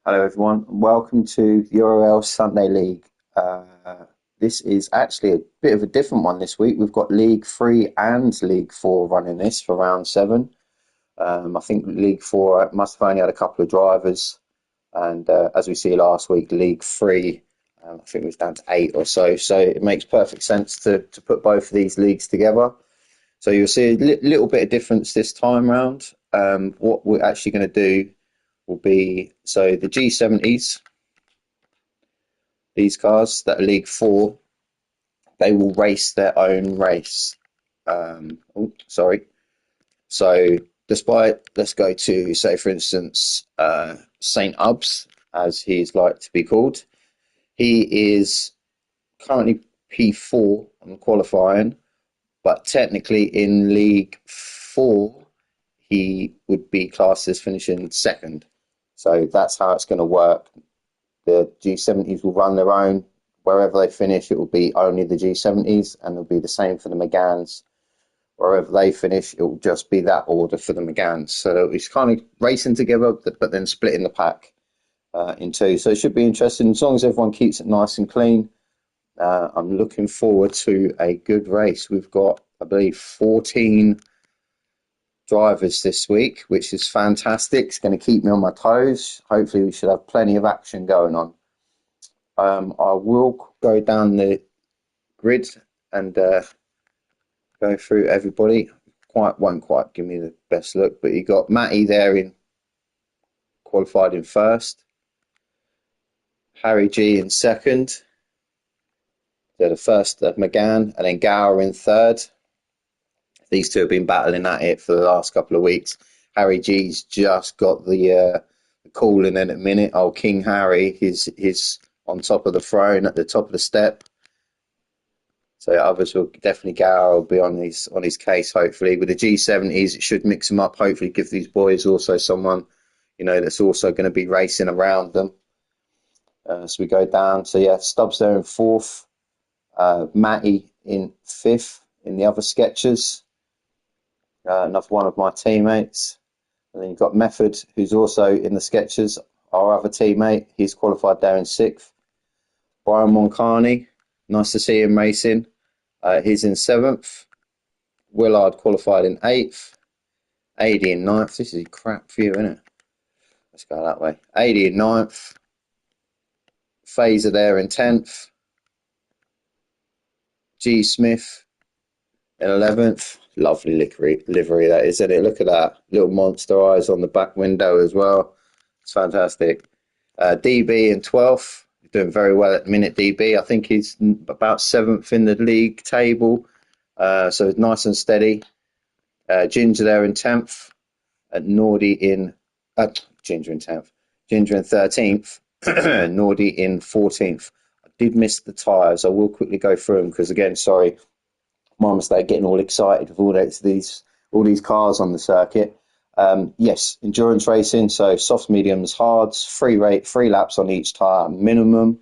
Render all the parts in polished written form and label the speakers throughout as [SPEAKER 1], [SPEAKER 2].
[SPEAKER 1] Hello, everyone, and welcome to the URL Sunday League. This is actually a bit of a different one this week. We've got League 3 and League 4 running this for round 7. I think League 4 must have only had a couple of drivers, and as we see last week, League 3, I think it was down to 8 or so. So it makes perfect sense to put both of these leagues together. So you'll see a little bit of difference this time round. What we're actually going to do will be, so the G70s, these cars that are League 4, they will race their own race. So despite, let's go to, say, for instance, St. Ubs, as he's like to be called. He is currently P4 on qualifying, but technically in League 4, he would be classed as finishing second. So that's how it's going to work. The G70s will run their own. Wherever they finish, it will be only the G70s, and it'll be the same for the Megans. Wherever they finish, it will just be that order for the Megans. So it's kind of racing together, but then splitting the pack in two. So it should be interesting as long as everyone keeps it nice and clean. I'm looking forward to a good race. We've got, I believe, 14 drivers this week, which is fantastic. It's going to keep me on my toes. Hopefully we should have plenty of action going on. I will go down the grid and go through everybody. Won't quite give me the best look, but you got Matty there in qualified in first, Harry G in second, they're the first at McGann, and then Gower in third. These two have been battling at it for the last couple of weeks. Harry G's just got the calling in a minute. Oh, King Harry, he's on top of the throne at the top of the step. So others will definitely, Gower will be on his case, hopefully. With the G70s, it should mix them up, hopefully give these boys also someone, that's also going to be racing around them. So we go down. So yeah, Stubbs there in fourth. Matty in fifth in the other sketches. Another one of my teammates. And then you've got Method, who's also in the sketches, our other teammate. He's qualified there in sixth. Brian Moncani, nice to see him racing. He's in seventh. Willard qualified in eighth. 80 in ninth. This is a crap view, isn't it? Let's go that way. 80 in ninth. Phaser there in 10th. G. Smith in 11th. Lovely livery that is, isn't it? Look at that. Little monster eyes on the back window as well. It's fantastic. DB in 12th. Doing very well at the minute, DB. I think he's about 7th in the league table. So it's nice and steady. Ginger there in 10th. Nordy in... Ginger in 10th. Ginger in 13th. Nordy in 14th. I did miss the tyres. I will quickly go through them because, again, sorry, my mistake getting all excited with all these cars on the circuit. Yes, endurance racing, so soft, mediums, hards, free laps on each tyre minimum.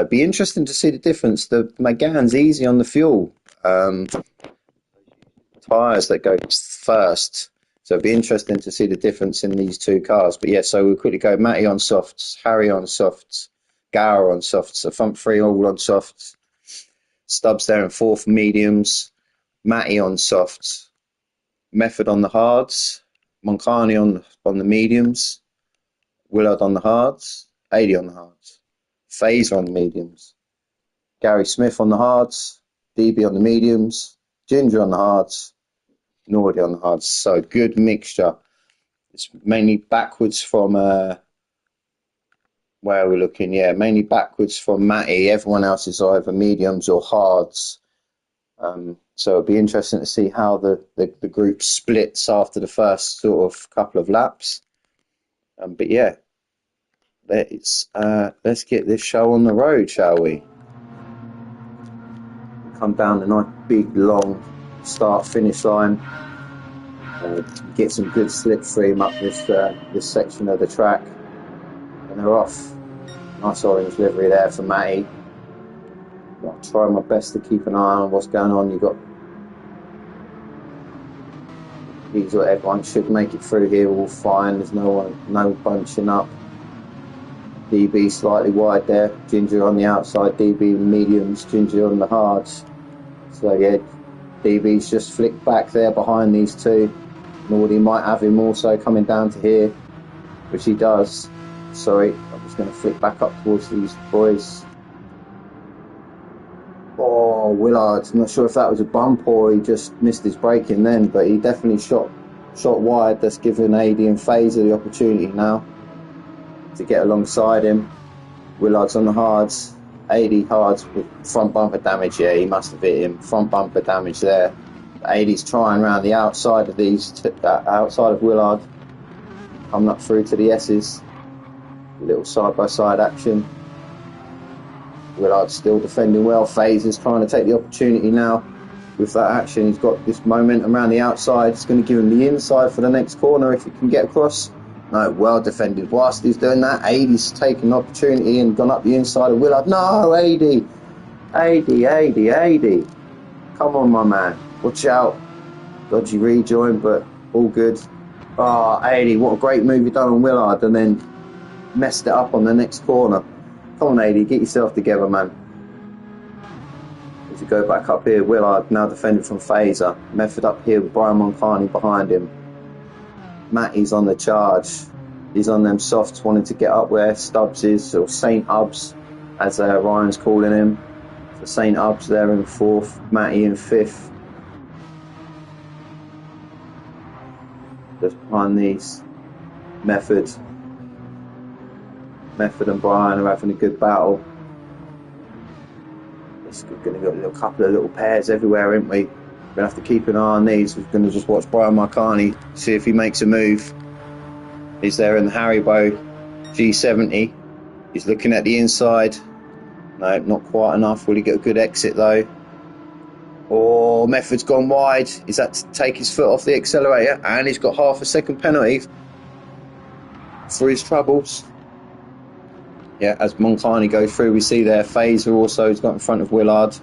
[SPEAKER 1] Be interesting to see the difference. The Megan's easy on the fuel. Tyres that go first. So it'd be interesting to see the difference in these two cars. But yeah, so we'll quickly go Matty on softs, Harry on softs, Gower on softs, so front three all on softs. Stubbs there in fourth, mediums. Matty on softs. Method on the hards. Moncani on the mediums. Willard on the hards. 80 on the hards. Phaser on the mediums. Gary Smith on the hards. DB on the mediums. Ginger on the hards. Nordy on the hards. So good mixture. It's mainly backwards from... where are we looking? Yeah, mainly backwards from Matty. Everyone else is either mediums or hards. So it'll be interesting to see how the group splits after the first sort of couple of laps. But yeah, let's get this show on the road, shall we? Come down the nice big long start-finish line. Get some good slipstream up this section of the track. And they're off. Nice orange livery there for Matty. I'll try my best to keep an eye on what's going on. You've got everyone should make it through here all fine. There's no bunching up. DB slightly wide there. Ginger on the outside, DB mediums, Ginger on the hards. So yeah, DB's just flicked back there behind these two. Nordy might have him also coming down to here, which he does. Sorry, I'm just going to flick back up towards these boys. Oh, Willard, not sure if that was a bump or he just missed his braking then, but he definitely shot wide. That's given AD and Phaser the opportunity now to get alongside him. Willard's on the hards. AD hards with front bumper damage. Yeah, he must have hit him. Front bumper damage there. AD's trying around the outside of outside of Willard, coming up through to the S's. A little side-by-side action. Willard's still defending well. Phaser's trying to take the opportunity now with that action. He's got this momentum around the outside. It's going to give him the inside for the next corner if he can get across. No, well defended. Whilst he's doing that, AD's taken the opportunity and gone up the inside of Willard. No, AD. Come on, my man. Watch out. Dodgy rejoin, but all good. Oh, AD, what a great move you've done on Willard and then messed it up on the next corner. Come on, AD, get yourself together, man. As you go back up here, Willard now defended from Phaser. Method up here with Brian Moncani behind him. Matty's on the charge. He's on them softs, wanting to get up where Stubbs is, or St. Ubs, as Ryan's calling him. So St. Ubs there in fourth, Matty in fifth. Just behind these, Method and Brian are having a good battle. It's going to get a couple of little pairs everywhere, aren't we? We're going to have to keep an eye on these. We're going to just watch Brian Marcani, see if he makes a move. He's there in the Haribo G70. He's looking at the inside. No, not quite enough. Will he get a good exit though? Oh, Method's gone wide. Is that to take his foot off the accelerator? And he's got half a second penalty for his troubles. Yeah, as Moncani goes through, we see there Phaser also has got in front of Willard.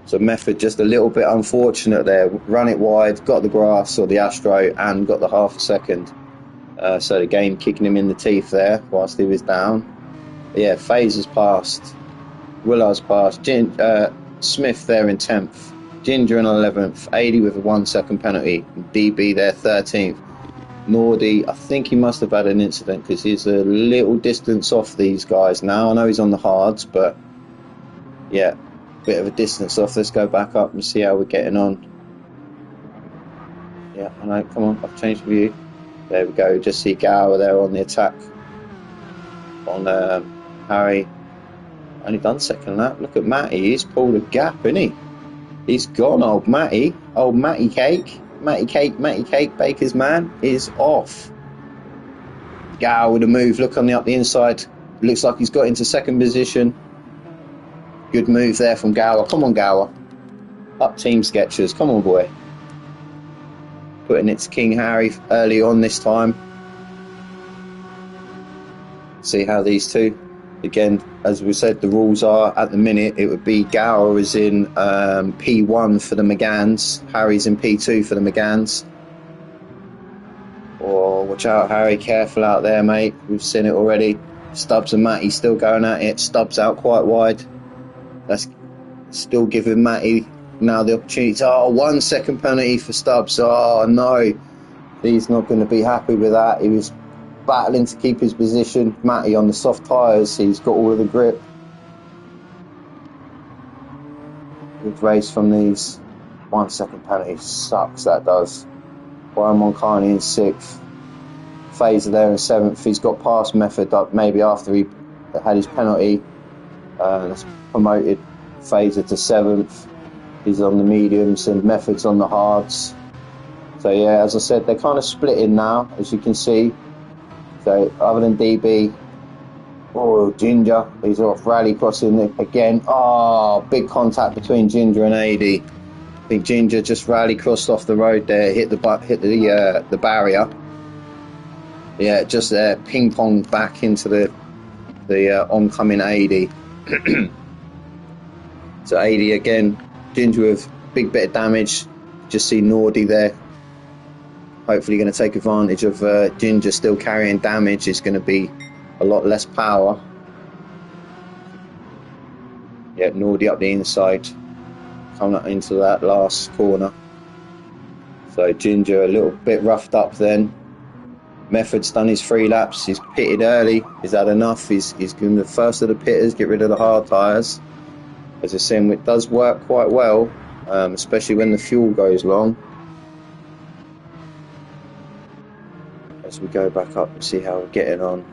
[SPEAKER 1] So Method just a little bit unfortunate there. Run it wide, got the grass or the Astro, and got the half a second. So the game kicking him in the teeth there whilst he was down. But yeah, Phaser's passed. Willard's passed. Smith there in 10th. Ginger in 11th. 80 with a 1 second penalty. DB there 13th. Nordy, I think he must have had an incident because he's a little distance off these guys now. I know he's on the hards, but yeah, bit of a distance off. Let's go back up and see how we're getting on. Yeah, I know, come on, I've changed view. There we go, just see Gower there on the attack on Harry. Only done second lap. Look at Matty, he's pulled a gap, isn't he? He's gone, old Matty Cake. Matty Cake, Baker's man is off. Gower with a move, look on the inside. Looks like he's got into second position. Good move there from Gower. Come on, Gower. Up Team Sketchers. Come on, boy. Putting it to King Harry early on this time. See how these two. Again, as we said, the rules are at the minute it would be Gower is in P1 for the McGanns, Harry's in P2 for the McGanns. Oh, watch out, Harry, careful out there, mate. We've seen it already. Stubbs and Matty still going at it. Stubbs out quite wide. That's still giving Matty now the opportunity to, 1 second penalty for Stubbs. Oh no, he's not going to be happy with that. He was battling to keep his position. Matty on the soft tyres, he's got all of the grip. Good race from these. 1 second penalty sucks, that does. Brian Moncani in 6th. Phaser there in 7th. He's got past Method up maybe after he had his penalty. That's promoted Phaser to 7th. He's on the mediums and Method's on the hards. So yeah, as I said, they're kind of splitting now, as you can see. So other than DB, Ginger, he's off rally crossing again. Big contact between Ginger and AD. I think Ginger just rally crossed off the road there, hit the barrier. Yeah, just there, ping pong back into the oncoming AD. So AD again, Ginger with big bit of damage. Just see Nordy there. Hopefully going to take advantage of Ginger still carrying damage. Is going to be a lot less power. Yeah, Nordy up the inside, coming up into that last corner. So Ginger a little bit roughed up then. Method's done his 3 laps. He's pitted early. He's had enough. He's given the first of the pitters, get rid of the hard tyres. As I said, it does work quite well, especially when the fuel goes long. As we go back up and see how we're getting on.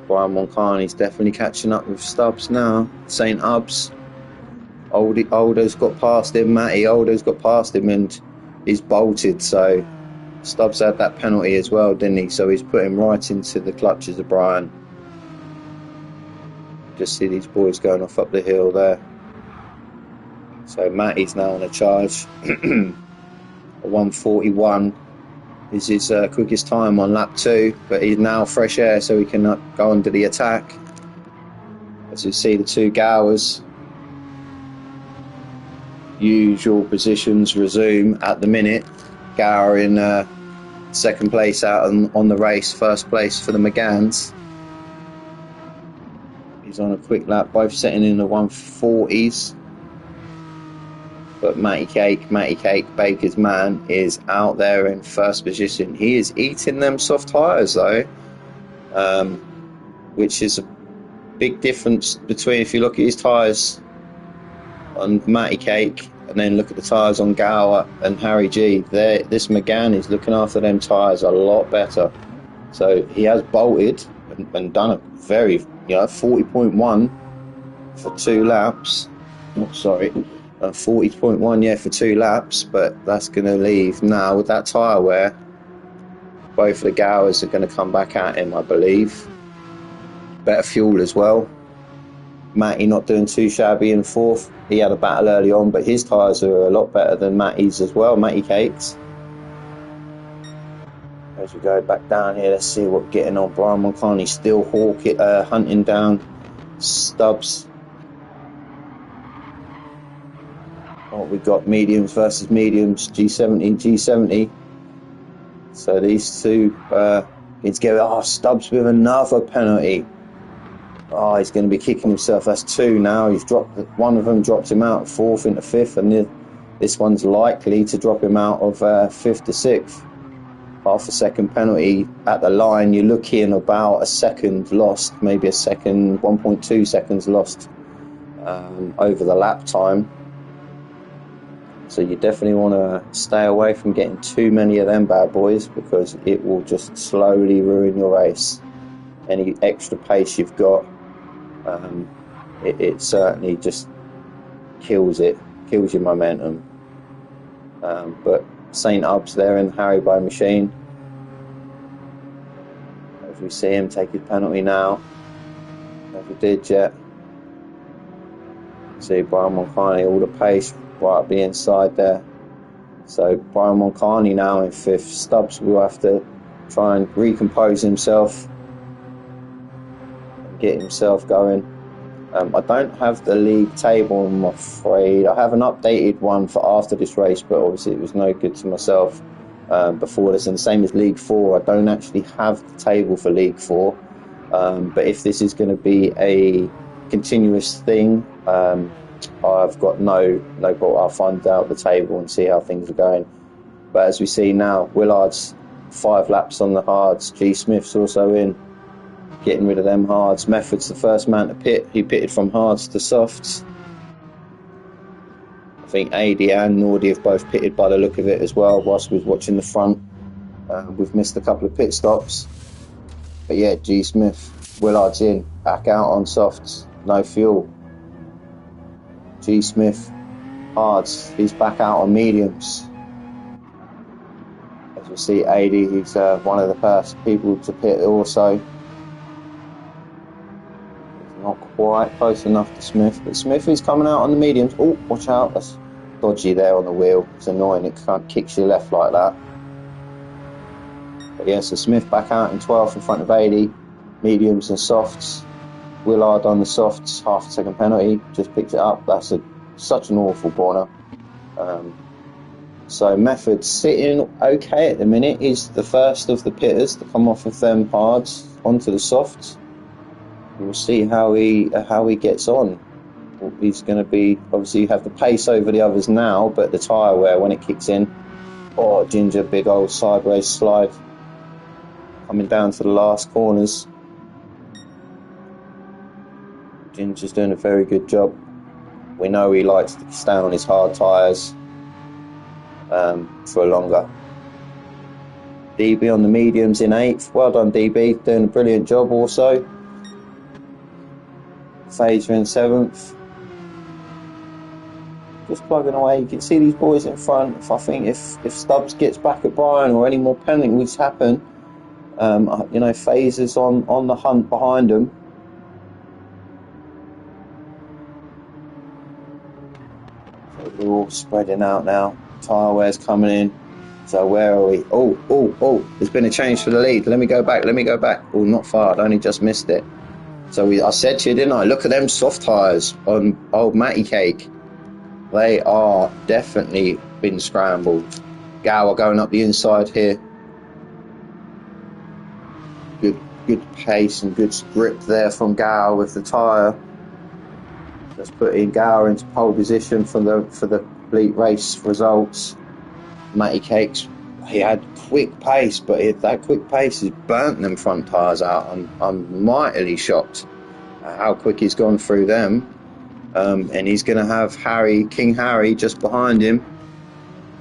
[SPEAKER 1] Brian Moncani's definitely catching up with Stubbs now. St. Ubs. Older's got past him. Matty Older's got past him and he's bolted. So Stubbs had that penalty as well, didn't he? So he's put him right into the clutches of Brian. Just see these boys going off up the hill there. So Matty's now on a charge. 1:41 is his quickest time on lap 2, but he's now fresh air, so he can go under the attack. As you see, the 2 Gowers, usual positions resume at the minute. Gower in second place out on the race, first place for the McGanns. He's on a quick lap, both setting in the 140s. But Matty Cake, Baker's man, is out there in first position. He is eating them soft tyres though, which is a big difference between, if you look at his tyres on Matty Cake and then look at the tyres on Gower and Harry G. This McGann is looking after them tyres a lot better. So he has bolted and done a very, 40.1 for 2 laps. Oh, sorry. 40.1, for 2 laps, but that's going to leave now with that tyre wear. Both of the Gowers are going to come back at him, I believe. Better fuel as well. Matty not doing too shabby in 4th. He had a battle early on, but his tyres are a lot better than Matty's as well, Matty Cakes. As we go back down here, let's see what getting on. Brian Moncani still hunting down Stubbs. Oh, we've got mediums versus mediums, G70. So these two need to get. Oh, Stubbs with another penalty. Oh, he's going to be kicking himself. That's 2 now. He's dropped. One of them dropped him out of 4th into 5th, and this one's likely to drop him out of 5th to 6th. Half a second penalty at the line. You're looking about a second lost, maybe a second, 1.2 seconds lost over the lap time. So you definitely want to stay away from getting too many of them bad boys, because it will just slowly ruin your race. Any extra pace you've got, it certainly just kills your momentum. But St. Ubs there in the Haribo machine. As we see him take his penalty now. Never did yet. See Brian Moncani, all the pace right up the inside there. So Brian Moncani now in 5th. Stubbs will have to try and recompose himself and get himself going. I don't have the league table, I'm afraid. I have an updated one for after this race, but obviously it was no good to myself before this. And the same as League 4, I don't actually have the table for League 4. But if this is going to be a continuous thing, I've got no problem. I'll find out the table and see how things are going. But as we see now, Willard's 5 laps on the hards. G. Smith's also in, getting rid of them hards. Method's the first man to pit. He pitted from hards to softs. I think AD and Nordy have both pitted by the look of it as well, whilst we was watching the front. We've missed a couple of pit stops. But yeah, G. Smith, Willard's in, back out on softs, no fuel. G. Smith, hards, he's back out on mediums. As we see, AD, he's one of the first people to pit also. Not quite close enough to Smith, but Smith is coming out on the mediums. Oh, watch out, that's dodgy there on the wheel. It's annoying, it can't kick you left like that. But yeah, so Smith back out in 12th in front of 80, mediums and softs. Willard on the softs, half a second penalty, just picked it up. That's such an awful corner. So Method sitting okay at the minute. He's the first of the pitters to come off of them hards. onto the softs. We'll see how he gets on. He's going to be, obviously, you have the pace over the others now, but the tyre wear when it kicks in. Oh, Ginger, big old sideways slide. Coming down to the last corners. Ginger's doing a very good job. We know he likes to stay on his hard tyres for longer. DB on the mediums in 8th. Well done, DB. Doing a brilliant job also. Phaser in 7th. Just plugging away. You can see these boys in front. If Stubbs gets back at Brian or any more penalties happen, Phaser's on the hunt behind them. So we're all spreading out now. Tyre wear's coming in. So where are we? Oh! There's been a change for the lead. Let me go back. Oh, not far. I'd only just missed it. So I said to you, didn't I? Look at them soft tyres on old Matty Cake. They are definitely been scrambled. Gower going up the inside here. Good pace and good grip there from Gower with the tyre. Let's put in Gower into pole position for the complete race results. Matty Cakes, he had quick pace, but that quick pace has burnt them front tyres out. I'm mightily shocked at how quick he's gone through them. And he's going to have King Harry just behind him.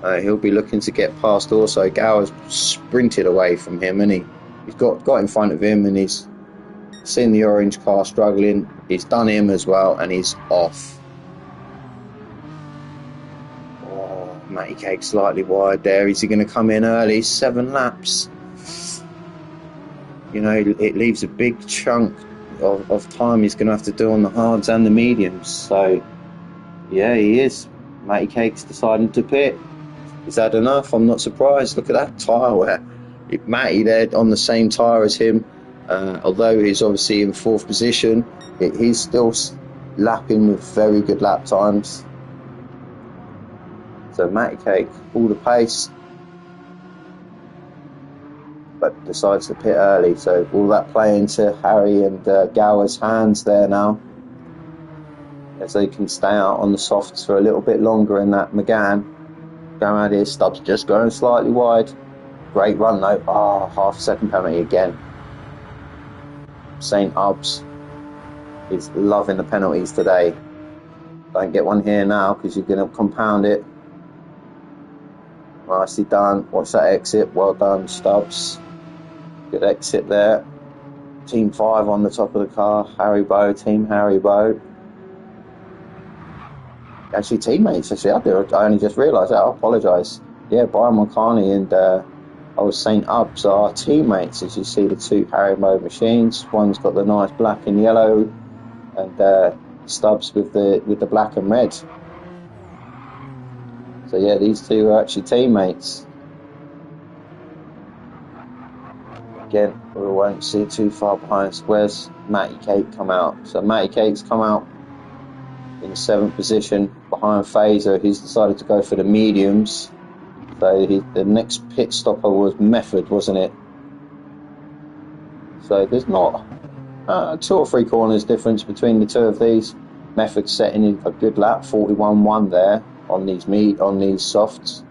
[SPEAKER 1] He'll be looking to get past also. Gower's sprinted away from him, and he's got in front of him, and he's seen the orange car struggling. He's done him as well, and he's off. Matty Cake slightly wide there. Is he going to come in early? 7 laps. It leaves a big chunk of time he's going to have to do on the hards and the mediums. So, yeah, he is. Matty Cake's deciding to pit. Is that enough? I'm not surprised. Look at that tyre wear. Matty there on the same tyre as him. Although he's obviously in 4th position, he's still lapping with very good lap times. So Matty Cake, all the pace, but decides to pit early. So will that play into Harry and Gower's hands there now, as they can stay out on the softs for a little bit longer in that McGann? Going out here, Stubbs just going slightly wide. Great run though. Half a second penalty again. St. Ubs is loving the penalties today. Don't get one here now because you're going to compound it. Nicely done. Watch that exit. Well done, Stubbs. Good exit there. Team 5 on the top of the car. Team Haribo. Actually, teammates. I only just realised that. I apologise. Yeah, Brian Mulcahy and St. Ubs are teammates. As you see, the 2 Haribo machines. One's got the nice black and yellow, and Stubbs with the black and red. So yeah, these 2 are actually teammates. Again, we won't see too far behind. Where's Matty Cake come out? So Matty Cake's come out in 7th position behind Phaser. He's decided to go for the mediums. So the next pit stopper was Method, wasn't it? So there's not 2 or 3 corners difference between the 2 of these. Method setting in a good lap, 41.1 there on these softs.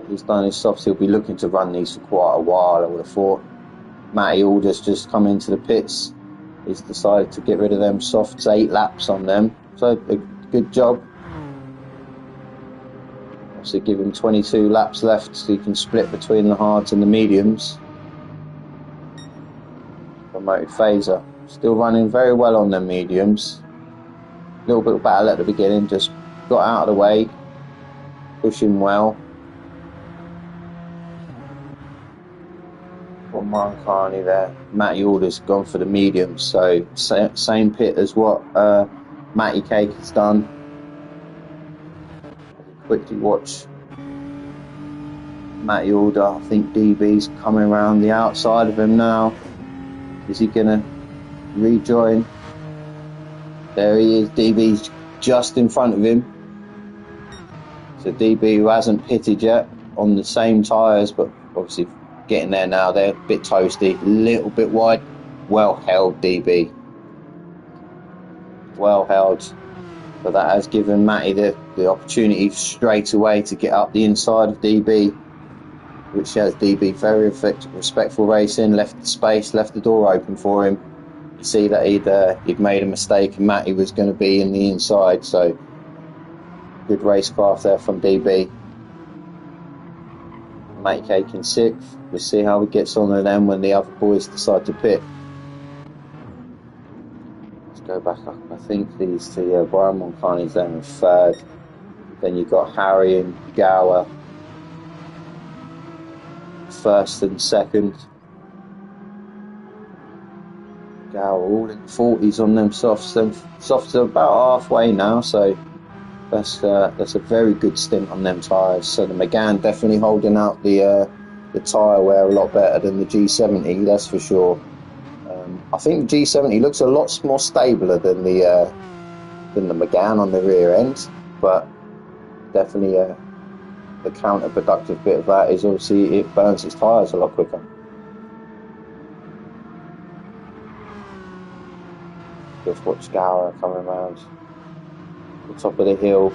[SPEAKER 1] He's done his softs. He'll be looking to run these for quite a while, I would have thought. Matty Alders just come into the pits. He's decided to get rid of them softs, 8 laps on them. So a good job. Obviously give him 22 laps left so he can split between the hards and the mediums. Promoted Phaser. Still running very well on them mediums. A little bit of battle at the beginning, just got out of the way, pushing well. Got Mulcahy there. Matty Alders gone for the mediums, so same pit as what Matty Cake has done. Quickly watch Matty Alder. I think DB's coming around the outside of him now. Is he gonna rejoin? There he is. DB's just in front of him. So DB, who hasn't pitted yet, on the same tyres, but obviously getting there now. They're a bit toasty, a little bit wide. Well held, DB. Well held. But that has given Matty the opportunity straight away to get up the inside of DB, which has DB very respectful racing, left the space, left the door open for him. You see that he'd made a mistake and Matty was going to be in the inside, so good racecraft there from DB. Matty Cake in 6th. We'll see how he gets on with them when the other boys decide to pit. Let's go back up. I think these two, Brian Moncarney's there in 3rd. Then you've got Harry and Gower 1st and 2nd. Gower all in the 40s on them softs. Them softs are about halfway now, so that's a very good stint on them tyres. So the McGann definitely holding out the tyre wear a lot better than the G70, that's for sure. I think the G70 looks a lot more stabler than the McGann on the rear end, but definitely the counterproductive bit of that is obviously it burns its tyres a lot quicker. Just watch Gower coming around the top of the hill.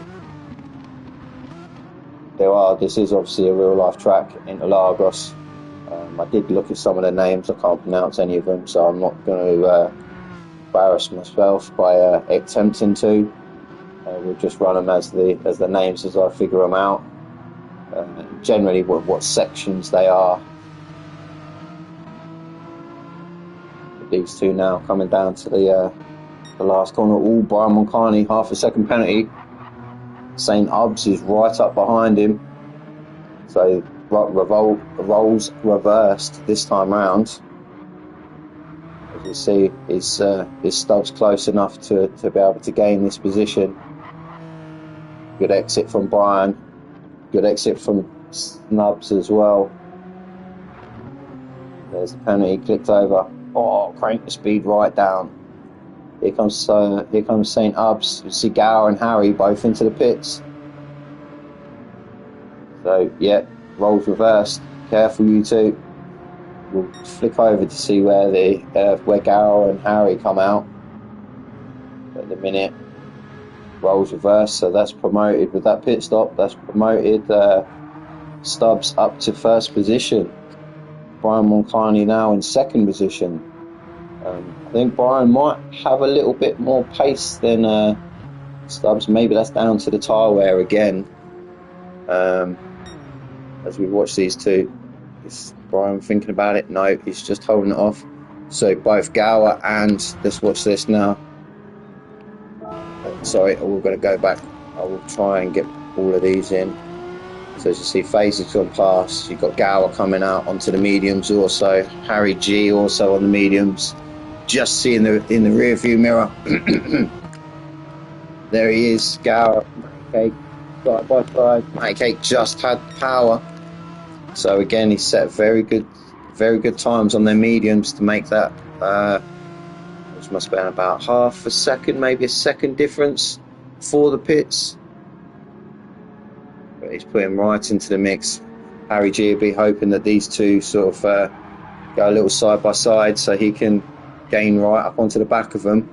[SPEAKER 1] This is obviously a real life track, Interlagos. I did look at some of the names, I can't pronounce any of them, so I'm not going to embarrass myself by attempting to. We'll just run them as the names as I figure them out. Generally what sections they are. These two now coming down to the last corner. All Brian Moncarney, half a second penalty. St. Ubbs is right up behind him. So roles reversed this time round. As you see, his stub's close enough to be able to gain this position. Good exit from Brian. Good exit from Snubs as well. There's the penalty, clicked over. Oh, crank the speed right down. Here comes St. Ubbs. You see Gower and Harry both into the pits. So yeah, roles reversed. Careful, you two. We'll flick over to see where Gower and Harry come out. At the minute, roles reversed. So that's promoted with that pit stop. That's promoted Stubbs up to 1st position. Brian Moncarney now in 2nd position. I think Brian might have a little bit more pace than Stubbs. Maybe that's down to the tyre wear again. As we watch these two, is Brian thinking about it? No, he's just holding it off. So both Gower and, let's watch this now. Sorry, we're going to go back. I will try and get all of these in. So as you see, FaZe has gone past. You've got Gower coming out onto the mediums also. Harry G also on the mediums. Just see in the rear view mirror. There he is, Gower. Cake side by side. Matty Cake just had power. So again, he set very good times on their mediums to make that. Which must have been about half a second, maybe a second difference for the pits. But he's putting right into the mix. Harry G will be hoping that these two sort of go a little side by side so he can gain right up onto the back of them.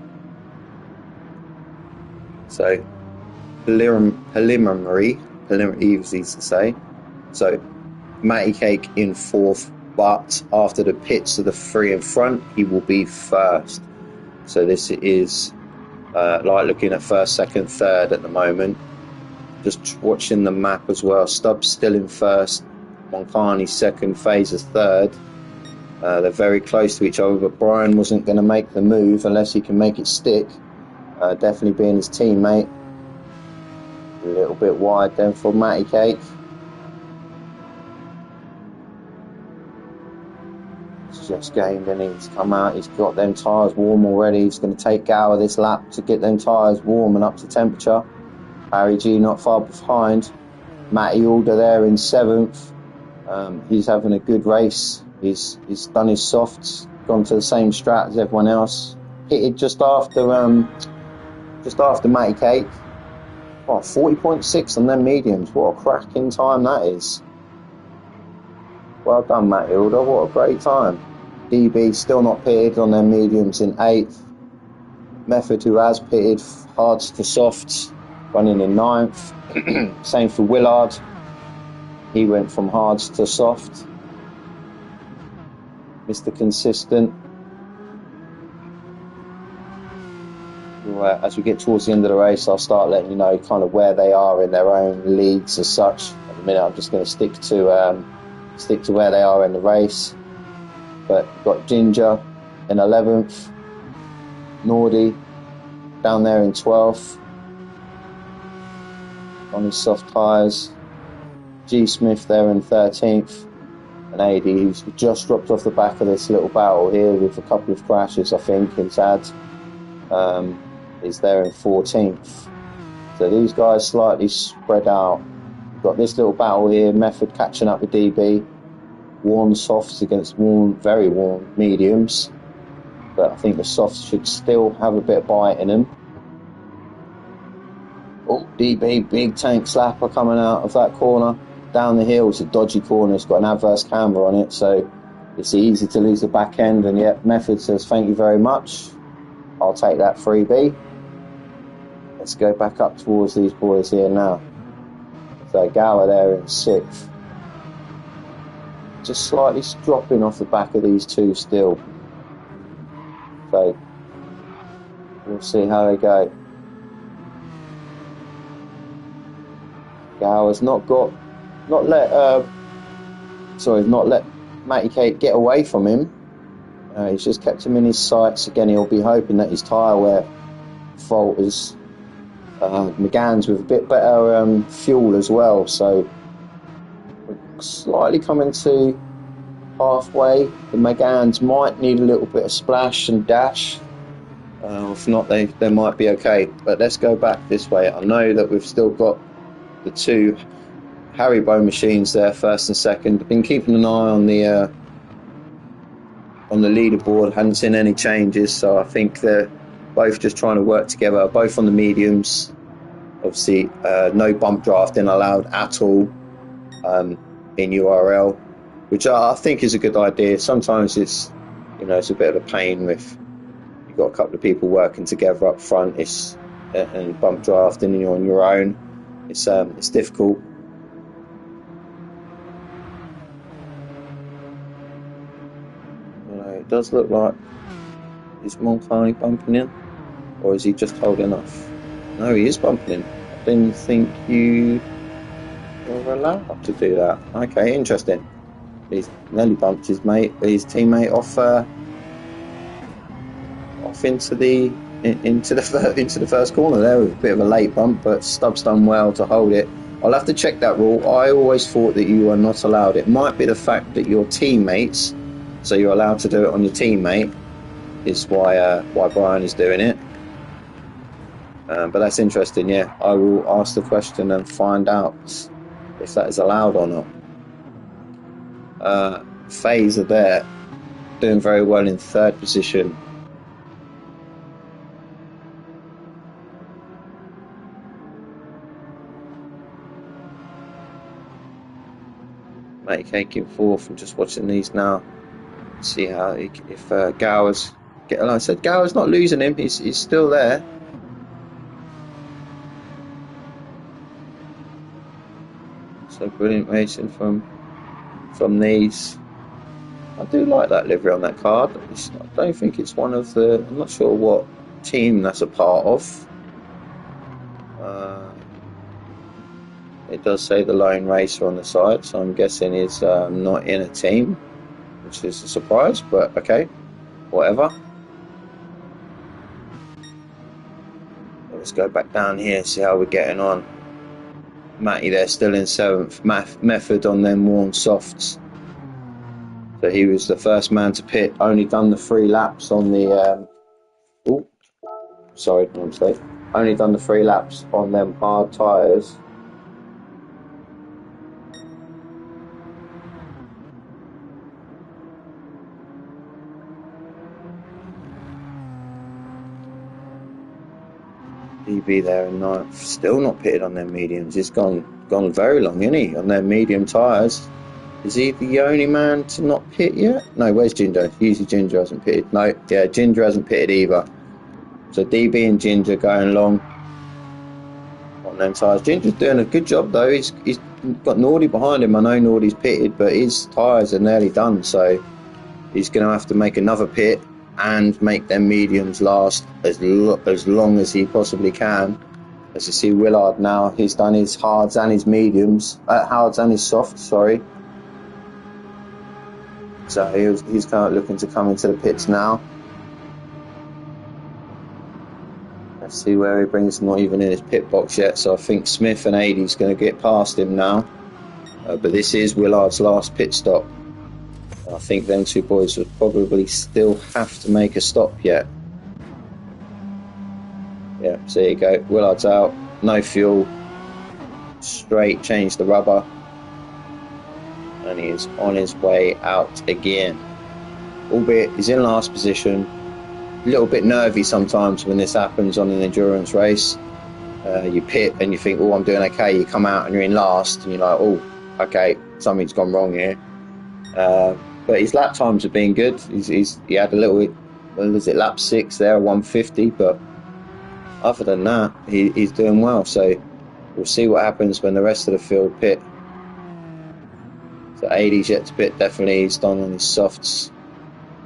[SPEAKER 1] So preliminary easy to say. So Matty Cake in 4th, but after the pits of the 3 in front, he will be 1st. So this is like looking at 1st, 2nd, 3rd at the moment. Just watching the map as well. Stubbs still in 1st, Moncarney 2nd, FaZe 3rd. They're very close to each other, but Brian wasn't going to make the move unless he can make it stick. Definitely being his teammate. A little bit wide then for Matty Cake. He's just gained and he's come out. He's got them tyres warm already. He's going to take Gower this lap to get them tyres warm and up to temperature. Harry G not far behind. Matty Alder there in 7th. He's having a good race. He's done his softs, gone to the same strat as everyone else. Hitted just after Matty Cake. Oh, 40.6 on them mediums. What a cracking time that is. Well done, Matilda. What a great time. DB still not pitted on their mediums in 8th. Method, who has pitted hards to softs, running in 9th. Same for Willard. He went from hards to soft. Mr. Consistent. As we get towards the end of the race, I'll start letting you know kind of where they are in their own leagues as such. At the minute, I'm just going to stick to where they are in the race. But we've got Ginger in 11th, Nordy down there in 12th on his soft tyres, G Smith there in 13th, and AD, who's just dropped off the back of this little battle here with a couple of crashes, I think, and Zad is there in 14th. So these guys slightly spread out. We've got this little battle here, Method catching up with DB, worn softs against very worn mediums, but I think the softs should still have a bit of bite in them. Oh, DB, big tank slapper coming out of that corner. Down the hill, it's a dodgy corner, it's got an adverse camber on it, so it's easy to lose the back end, and yet Method says thank you very much, I'll take that freebie. Let's go back up towards these boys here now. So Gower there in 6th. Just slightly dropping off the back of these two still. So we'll see how they go. Gower's not let Matty Kate get away from him. He's just kept him in his sights. Again, he'll be hoping that his tyre wear fault is McGann's with a bit better fuel as well. So we're slightly coming to halfway. The McGann's might need a little bit of splash and dash. If not, they might be okay. But let's go back this way. I know that we've still got the two Haribo machines there, first and second. I've been keeping an eye on the leaderboard. Hadn't seen any changes, so I think they're both just trying to work together. Both on the mediums. Obviously, no bump drafting allowed at all in URL, which I think is a good idea. Sometimes it's a bit of a pain if you've got a couple of people working together up front. And bump drafting and you're on your own. It's difficult. It does look like, is Moncani bumping in, or is he just holding off? No, he is bumping in. I didn't think you were allowed to do that. Okay, interesting. He's nearly bumped his teammate off into the first corner there with a bit of a late bump, but Stubbs done well to hold it. I'll have to check that rule. I always thought that you were not allowed. It might be the fact that your teammates, so you're allowed to do it on your teammate, is why Brian is doing it. But that's interesting, yeah. I will ask the question and find out if that is allowed or not. FaZe are there, doing very well in 3rd position. Matty Cake in 4th. I'm just watching these now. See how if Gower's like I said, Gower's not losing him. He's still there. So brilliant racing from these. I do like that livery on that card. I don't think it's one of the. I'm not sure what team that's a part of. It does say the lone racer on the side, so I'm guessing he's not in a team, which is a surprise, but okay, whatever. Let's go back down here, see how we're getting on. Matty there still in 7th. Method on them worn softs. So he was the first man to pit, only done the 3 laps on the... sorry, no mistake. Only done the 3 laps on them hard tyres. DB there in 9th, still not pitted on their mediums. He's gone very long, isn't he, on their medium tyres. Is he the only man to not pit yet? No, where's Ginger? Usually Ginger hasn't pitted. No, yeah, Ginger hasn't pitted either. So DB and Ginger going along on them tyres. Ginger's doing a good job though. He's got Nordy behind him. I know Nordy's pitted, but his tyres are nearly done. So he's going to have to make another pit and make them mediums last as long as he possibly can. As you see, Willard now, he's done his hards and his mediums, hards and his softs, sorry. So he's kind of looking to come into the pits now. Let's see where he brings, not even in his pit box yet. So I think Smith and Adie's going to get past him now. But this is Willard's last pit stop. I think them two boys would probably still have to make a stop yet. Yeah, so there you go. Willard's out, no fuel, straight, change the rubber. And he's on his way out again. Albeit he's in last position. A little bit nervy sometimes when this happens on an endurance race. You pit and you think, oh, I'm doing okay. You come out and you're in last and you're like, oh, okay, something's gone wrong here. But his lap times have been good. He had a little, what was it, lap 6 there, 150. But other than that, he's doing well. So we'll see what happens when the rest of the field pit. So 80's yet to pit, definitely. He's done on his softs.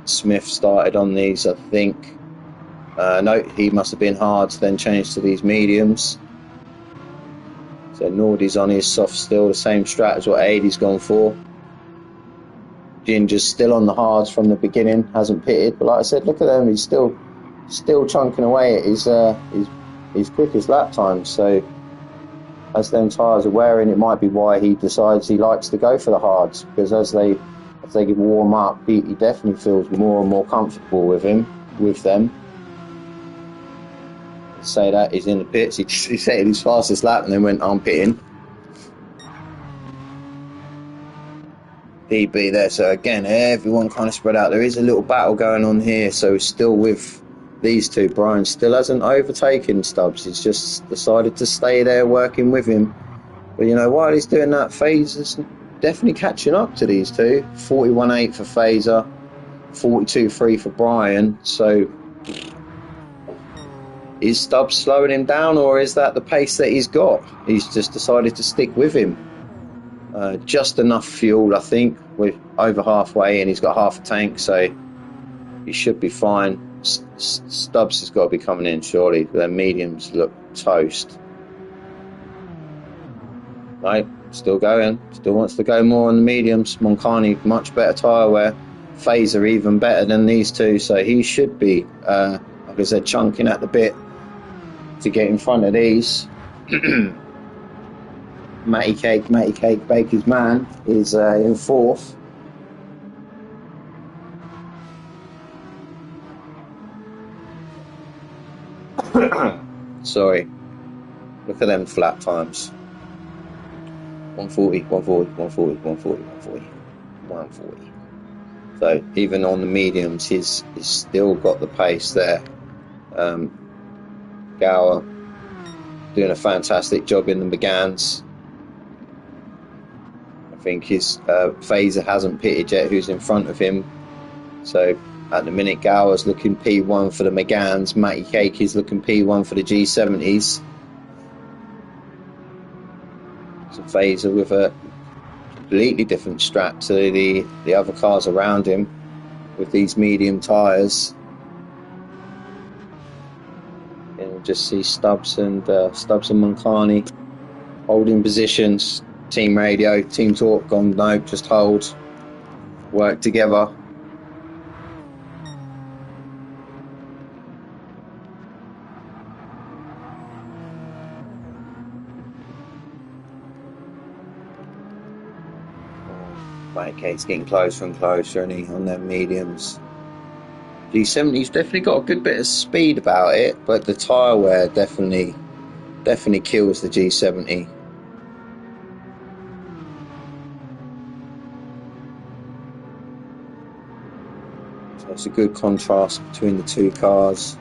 [SPEAKER 1] Smith started on these, I think. No, he must have been hard, then changed to these mediums. So Nordy's on his soft still, the same strat as what 80's gone for. Ginger's still on the hards from the beginning, hasn't pitted. But like I said, look at them, he's still chunking away at his quickest lap time. So as them tyres are wearing, it might be why he decides he likes to go for the hards, because as they warm up, he definitely feels more and more comfortable with them. Say that he's in the pits. He set his fastest lap and then went, I'm pitting. DB there. So again, everyone kind of spread out. There is a little battle going on here. So still with these two, Brian still hasn't overtaken Stubbs. He's just decided to stay there working with him. But you know, while he's doing that, Fazer's definitely catching up to these two. 41.8 for Fazer, 42.3 for Brian. So is Stubbs slowing him down, or is that the pace that he's got? He's just decided to stick with him. Just enough fuel, I think. We're over halfway and he's got half a tank, so he should be fine. Stubbs has got to be coming in surely. Their mediums look toast. Right, still going. Still wants to go more on the mediums. Moncani, much better tyre wear. Fazer even better than these two, so he should be, like I said, chunking at the bit to get in front of these. Matty Cake, Baker's man is in fourth. Sorry, look at them flat times. 140, 140, 140, 140, 140, 140. So even on the mediums, he's still got the pace there. Gower doing a fantastic job in the Megans. I think his Fazer hasn't pitted yet, who's in front of him. So at the minute, Gower's looking P1 for the Megans. Matty Cake is looking P1 for the G70s. So Fazer with a completely different strat to the other cars around him with these medium tyres. And we'll just see Stubbs and Moncani holding positions. Team radio, team talk, gone no, just hold, work together. Okay, it's getting closer and closer, and on their mediums. G70's definitely got a good bit of speed about it, but the tyre wear definitely kills the G70. So it's a good contrast between the two cars.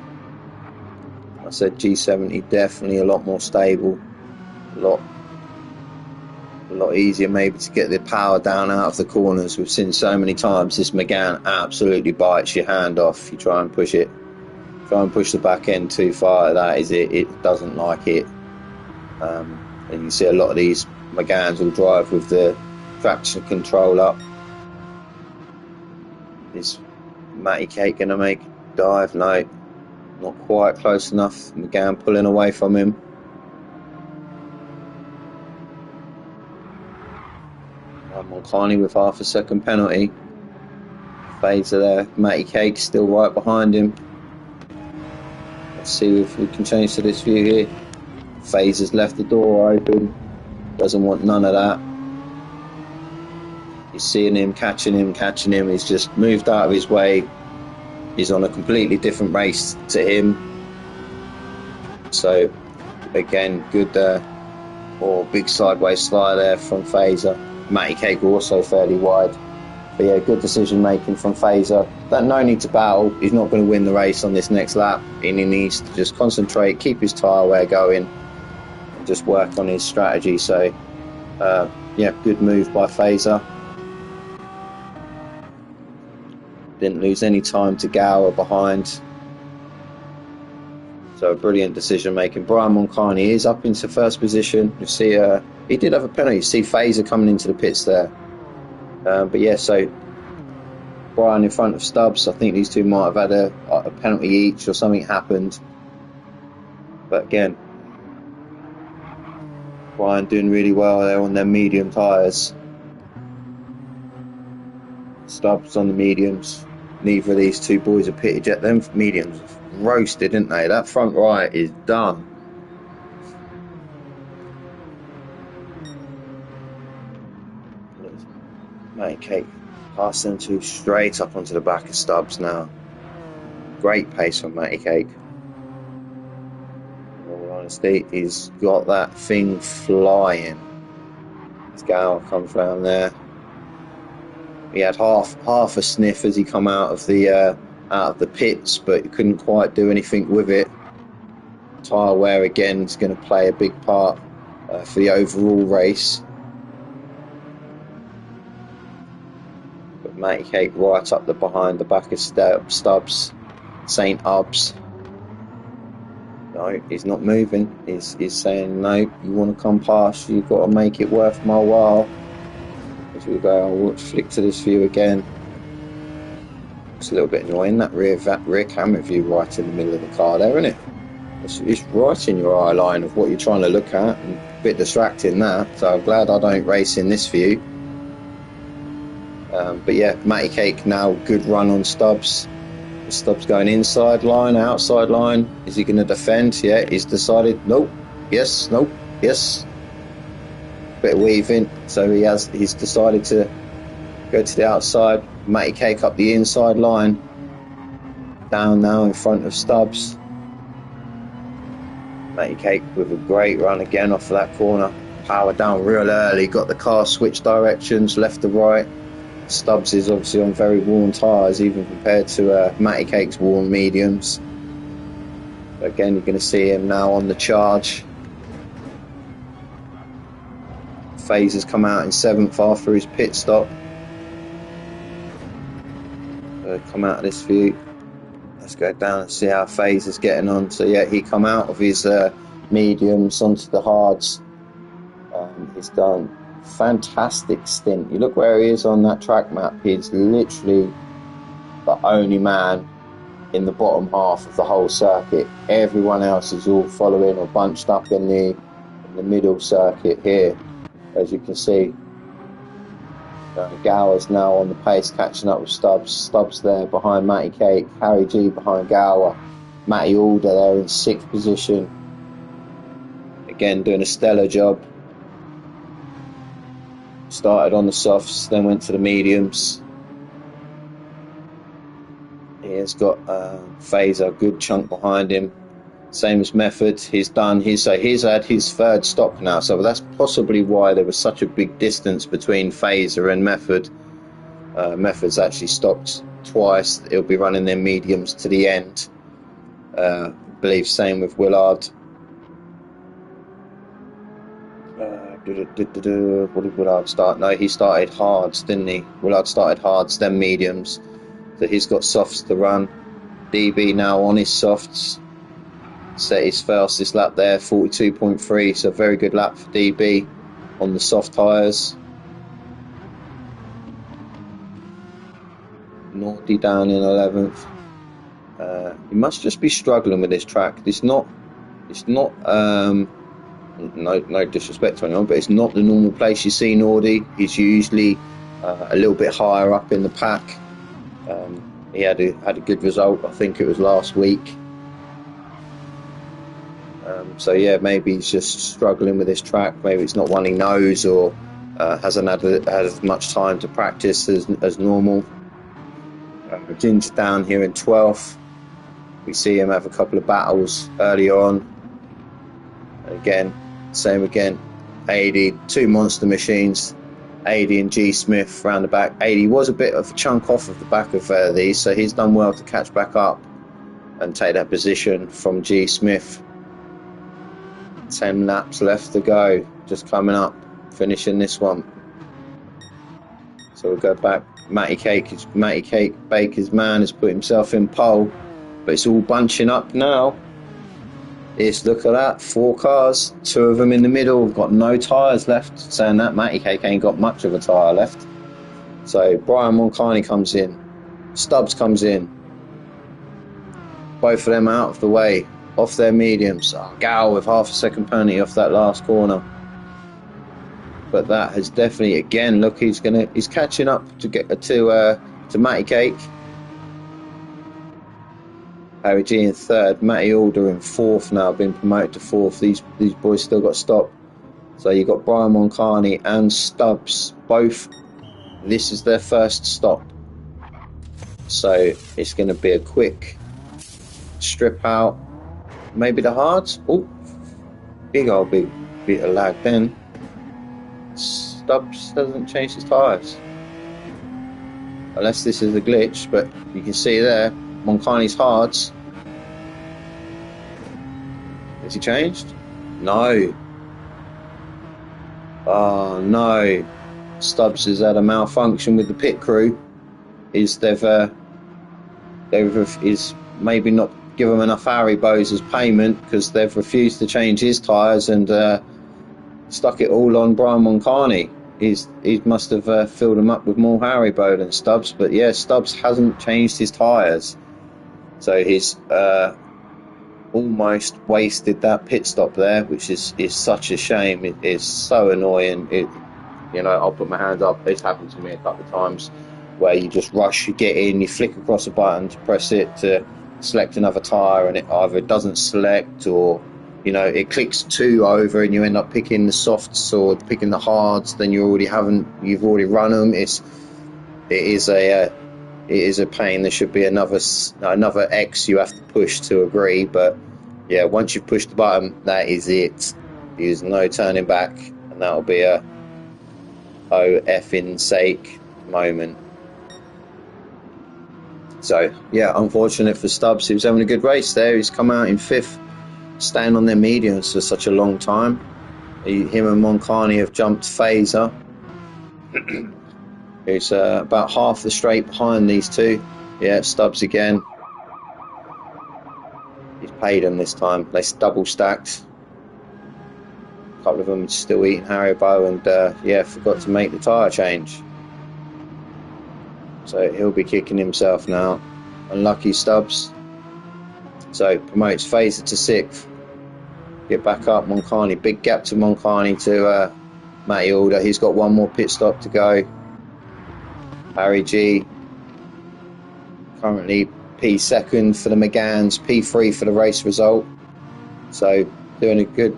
[SPEAKER 1] I said G70 definitely a lot more stable, a lot easier maybe to get the power down out of the corners. We've seen so many times this Megane absolutely bites your hand off. You try and push it, try and push the back end too far. That is it. It doesn't like it. And you see a lot of these Meganes will drive with the traction control up. Is Matty Cake going to make a dive? No, not quite close enough. Megane pulling away from him. Carney with half a second penalty. Phaser there. Matty Cake still right behind him. Let's see if we can change to this view here. Phaser's left the door open. Doesn't want none of that. You're seeing him, catching him. He's just moved out of his way. He's on a completely different race to him. So, again, good big sideways fly there from Phaser. Matty Cake also fairly wide. But yeah, good decision making from Phaser. No need to battle. He's not going to win the race on this next lap. And he needs to just concentrate, keep his tyre wear going, and just work on his strategy. So, yeah, good move by Phaser. Didn't lose any time to Gower behind. So, brilliant decision making. Brian Moncani is up into first position. You see, he did have a penalty. You see Phaser coming into the pits there. But yeah, so Brian in front of Stubbs. I think these two might have had a penalty each or something happened. But again, Brian doing really well there on their medium tyres. Stubbs on the mediums. Neither of these two boys are pitted yet. Them mediums roasted, didn't they? That front right is done. Matty Cake pass them two straight up onto the back of Stubbs now. Great pace from Matty Cake. In all honesty, he's got that thing flying. As Gower comes round there. He had half a sniff as he come out of the pits, but he couldn't quite do anything with it. Tyre wear again is going to play a big part for the overall race. But Matty Cake right up behind the back of Stubbs. St. Ubs. No, he's not moving. He's saying, no, you want to come past, you've got to make it worth my while. As we go, I'll flick to this view again. It's a little bit annoying, that rear camera view right in the middle of the car there, isn't it? It's right in your eye line of what you're trying to look at, and a bit distracting that, so I'm glad I don't race in this view. But yeah, Matty Cake now, good run on Stubbs. Stubbs going inside line, outside line. Is he going to defend? Yeah, he's decided, nope, yes, nope, yes. Bit of weaving, so he's decided to go to the outside. Matty Cake up the inside line. Down now in front of Stubbs. Matty Cake with a great run again off of that corner. Power down real early, got the car switched directions, left to right. Stubbs is obviously on very worn tyres, even compared to Matty Cake's worn mediums. But again, you're going to see him now on the charge. Phaser's come out in 7th after his pit stop. Come out of this view. Let's go down and see how Phaser's getting on. So yeah, he come out of his mediums onto the hards. He's done fantastic stint. You look where he is on that track map. He's literally the only man in the bottom half of the whole circuit. Everyone else is all following or bunched up in the middle circuit here, as you can see. Gower's now on the pace, catching up with Stubbs. Stubbs there behind Matty Cake. Harry G behind Gower. Matty Alder there in 6th position. Again, doing a stellar job. Started on the softs, then went to the mediums. He has got Phaser, a good chunk behind him. Same as Method, he's had his 3rd stop now, so that's possibly why there was such a big distance between Phaser and Method. Method's actually stopped twice. He'll be running their mediums to the end. I believe same with Willard. What did Willard start? No, he started hards, didn't he? Willard started hards, then mediums. So he's got softs to run. DB now on his softs. Set his fastest lap there, 42.3. So very good lap for DB on the soft tyres. Nordy down in 11th. He must just be struggling with this track. It's not no disrespect to anyone, but it's not the normal place you see Nordy. He's usually a little bit higher up in the pack. He had a good result, I think it was last week. So yeah, maybe he's just struggling with this track. Maybe it's not one he knows, or hasn't had as much time to practice as normal. Ginger down here in 12th. We see him have a couple of battles early on. Again, same again. 80, two monster machines. 80 and G Smith round the back. 80 was a bit of a chunk off of the back of these, so he's done well to catch back up and take that position from G Smith. 10 laps left to go, just coming up, finishing this one. So we'll go back. Matty Cake Baker's man has put himself in pole, but it's all bunching up now. Look at that, 4 cars, 2 of them in the middle, have got no tyres left, saying that Matty Cake ain't got much of a tyre left. So Brian Moncani comes in, Stubbs comes in, both of them out of the way, off their mediums. Gal with half a second penalty off that last corner. But that has definitely, again, look, he's catching up to get to Matty Cake. Harry G in 3rd, Matty Alder in 4th now, been promoted to 4th. These boys still got stopped. So you've got Brian Moncani and Stubbs, both. This is their first stop. So it's going to be a quick strip out. Maybe the hards. Oh, big bit of lag then. Stubbs doesn't change his tyres. Unless this is a glitch, but you can see there, Moncani's hards. Has he changed? No. Oh no. Stubbs has had a malfunction with the pit crew. They've maybe not give him enough Haribos as payment, because they've refused to change his tyres and stuck it all on Brian Moncani. He must have filled him up with more Haribo than Stubbs, but yeah, Stubbs hasn't changed his tyres, so he's almost wasted that pit stop there, which is such a shame. It is so annoying. I'll put my hands up. It's happened to me a couple of times where you just rush, you get in, you flick across a button to press it to select another tyre, and it either doesn't select, or it clicks 2 over and you end up picking the softs or picking the hards. Then you've already run them. It is a pain. There should be another X you have to push to agree, but yeah, once you've pushed the button, that is it. There's no turning back, and that'll be a oh effing sake moment. So yeah, unfortunate for Stubbs. He was having a good race there. He's come out in 5th, staying on their mediums for such a long time. Him and Moncani have jumped Phaser, who's about half the straight behind these two. Yeah, Stubbs again. He's paid them this time. They double stacked. A couple of them still eating Haribo, and forgot to make the tyre change. So he'll be kicking himself now. Unlucky Stubbs. So promotes Phaser to 6th. Get back up, Moncani. Big gap to Moncani to Matty Alder. He's got one more pit stop to go. Harry G. Currently P2 for the McGanns, P3 for the race result. So doing a good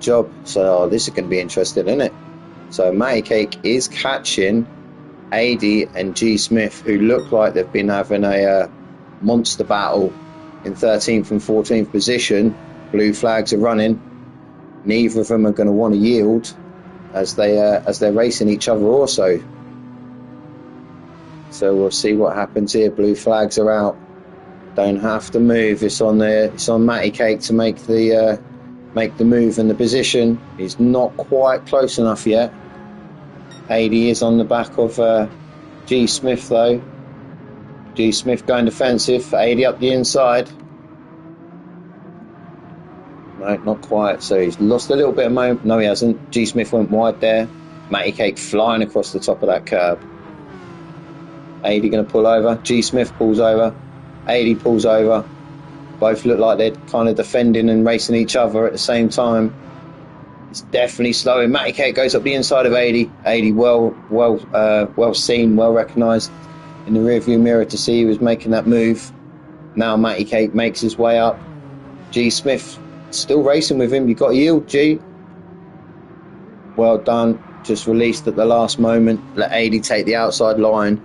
[SPEAKER 1] job. So this is going to be interesting, isn't it? So Matty Cake is catching AD and G Smith, who look like they've been having a monster battle in 13th and 14th position. Blue flags are running. Neither of them are going to want to yield as they're racing each other also. So we'll see what happens here. Blue flags are out. Don't have to move. It's on Matty Cake to make the make the move and the position. He's not quite close enough yet. 80 is on the back of G Smith though. G Smith going defensive, 80 up the inside. No, not quite. So he's lost a little bit of moment. No, he hasn't. G Smith went wide there. Matty Cake flying across the top of that curb. 80 going to pull over. G Smith pulls over. 80 pulls over. Both look like they're kind of defending and racing each other at the same time. It's definitely slowing. Matty Cake goes up the inside of 80. 80 well seen, well recognised in the rearview mirror to see he was making that move. Now Matty Cake makes his way up. G Smith still racing with him. You've got to yield, G. Well done. Just released at the last moment. Let 80 take the outside line.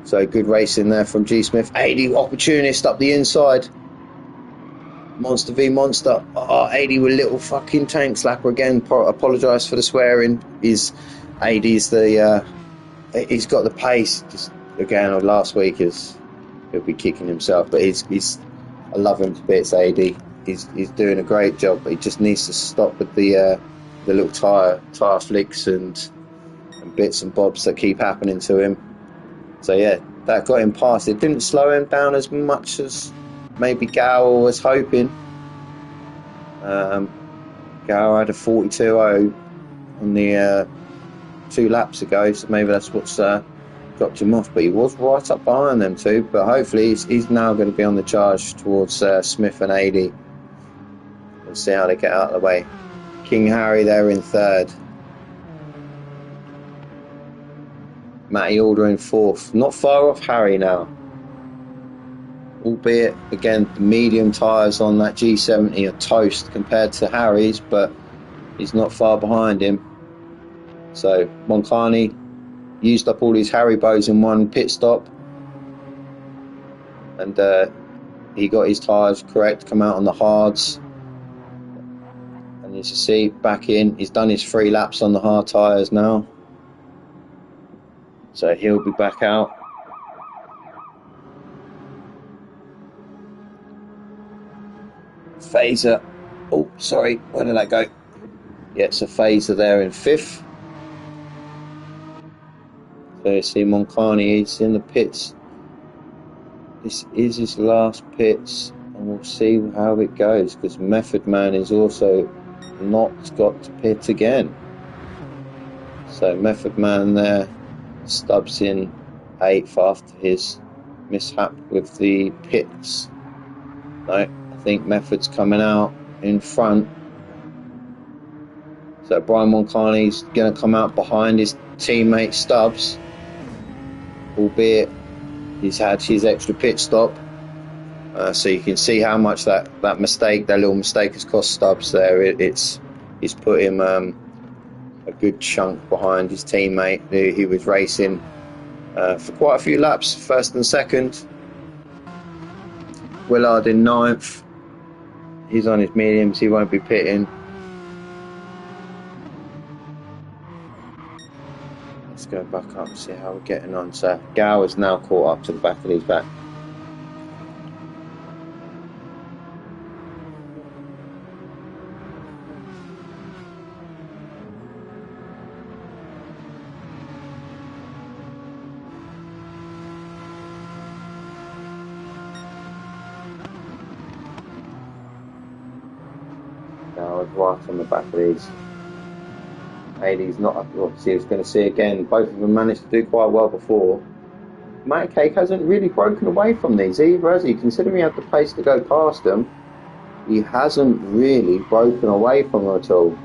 [SPEAKER 1] So good racing there from G Smith. 80 opportunist up the inside. Monster v Monster. Oh, 80 with little fucking tank slapper again. Apologise for the swearing. 80's the he's got the pace. Just again, last week he'll be kicking himself, but he's I love him to bits. 80. He's doing a great job, but he just needs to stop with the little tire flicks and bits and bobs that keep happening to him. So yeah, that got him past. It didn't slow him down as much as maybe Gower was hoping. Gower had a 42.0 on the 2 laps ago, so maybe that's what's dropped him off. But he was right up behind them two. But hopefully he's now going to be on the charge towards Smith and 80. We'll see how they get out of the way. King Harry there in third. Matty Alder in fourth. Not far off Harry now. Albeit, again, the medium tyres on that G70 are toast compared to Harry's, but he's not far behind him. So Moncani used up all his Haribo's in one pit stop, and he got his tyres correct, come out on the hards. And as you see, back in, he's done his 3 laps on the hard tyres now. So he'll be back out. Phaser. Oh, sorry, where did that go? Yeah, it's a Phaser there in 5th. So you see Moncani is in the pits. This is his last pits, and we'll see how it goes, because Method Man is also not got to pit again. So Method Man there, Stubbs in 8th after his mishap with the pits. No, I think Method's coming out in front. So Brian Moncani's going to come out behind his teammate Stubbs, albeit he's had his extra pit stop. So you can see how much that little mistake has cost Stubbs there. It's put him a good chunk behind his teammate who he was racing for quite a few laps, first and second. Willard in 9th. He's on his mediums, he won't be pitting. Let's go back up and see how we're getting on. So Gower's now caught up to the back of his back. Right on the back of these. 80's not up, obviously it's going to see again. Both of them managed to do quite well before. Matty Cake hasn't really broken away from these either, has he? Considering he had the pace to go past them, he hasn't really broken away from them at all.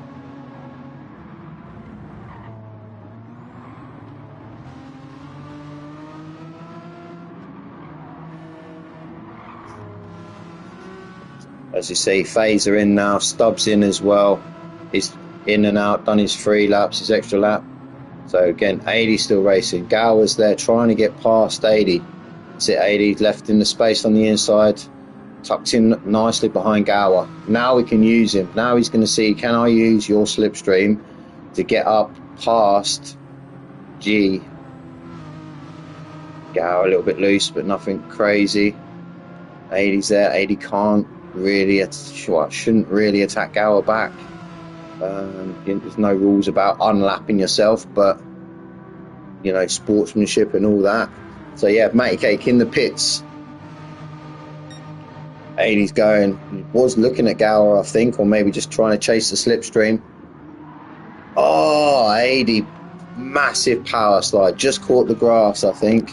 [SPEAKER 1] As you see, Phaser in now, Stubbs in as well. He's in and out, done his 3 laps, his extra lap. So again, 80 still racing. Gower's there trying to get past 80. That's it, 80 left in the space on the inside, tucked in nicely behind Gower. Now we can use him. Now he's going to see, can I use your slipstream to get up past G? Gower a little bit loose, but nothing crazy. 80's there, 80 can't really, shouldn't really attack Gower back. There's no rules about unlapping yourself, but you know, sportsmanship and all that. So yeah, Matty Cake in the pits. 80's going, was looking at Gower, I think, or maybe just trying to chase the slipstream. Oh, 80, massive power slide, just caught the grass, I think.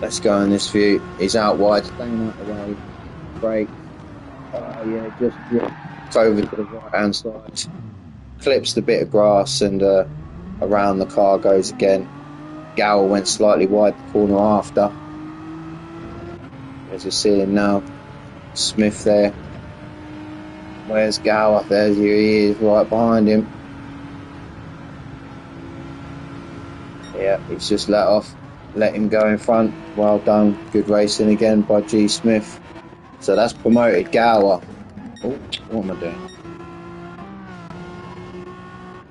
[SPEAKER 1] Let's go in this view. He's out wide, staying out the way. Great. Oh yeah, just over to the right hand side. Clips the bit of grass and around the car goes again. Gower went slightly wide the corner after. As you see him now, Smith there. Where's Gower? There he is, right behind him. Yeah, he's just let him go in front. Well done, good racing again by G. Smith. So that's promoted Gower. Oh, what am I doing?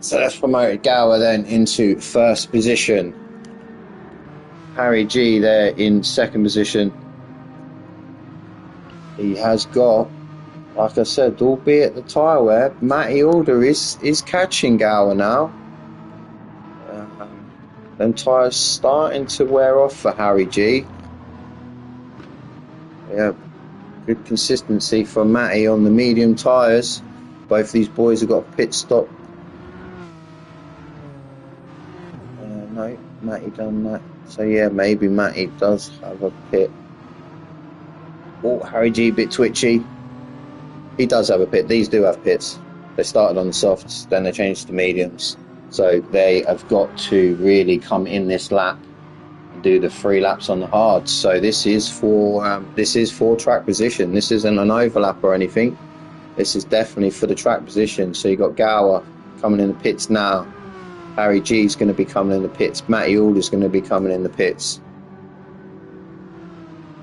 [SPEAKER 1] So that's promoted Gower then into first position. Harry G there in second position. He has got, like I said, albeit the tyre wear, Matty Alder is catching Gower now. Them tyres starting to wear off for Harry G. Yeah, good consistency from Matty on the medium tyres. Both these boys have got a pit stop. No, Matty done that. So yeah, maybe Matty does have a pit. Oh, Harry G a bit twitchy. He does have a pit. These do have pits. They started on the softs, then they changed to mediums. So they have got to really come in this lap and do the 3 laps on the hards. So this is for track position. This isn't an overlap or anything. This is definitely for the track position. So you got Gower coming in the pits now. Harry G is going to be coming in the pits. Matty Alder is going to be coming in the pits.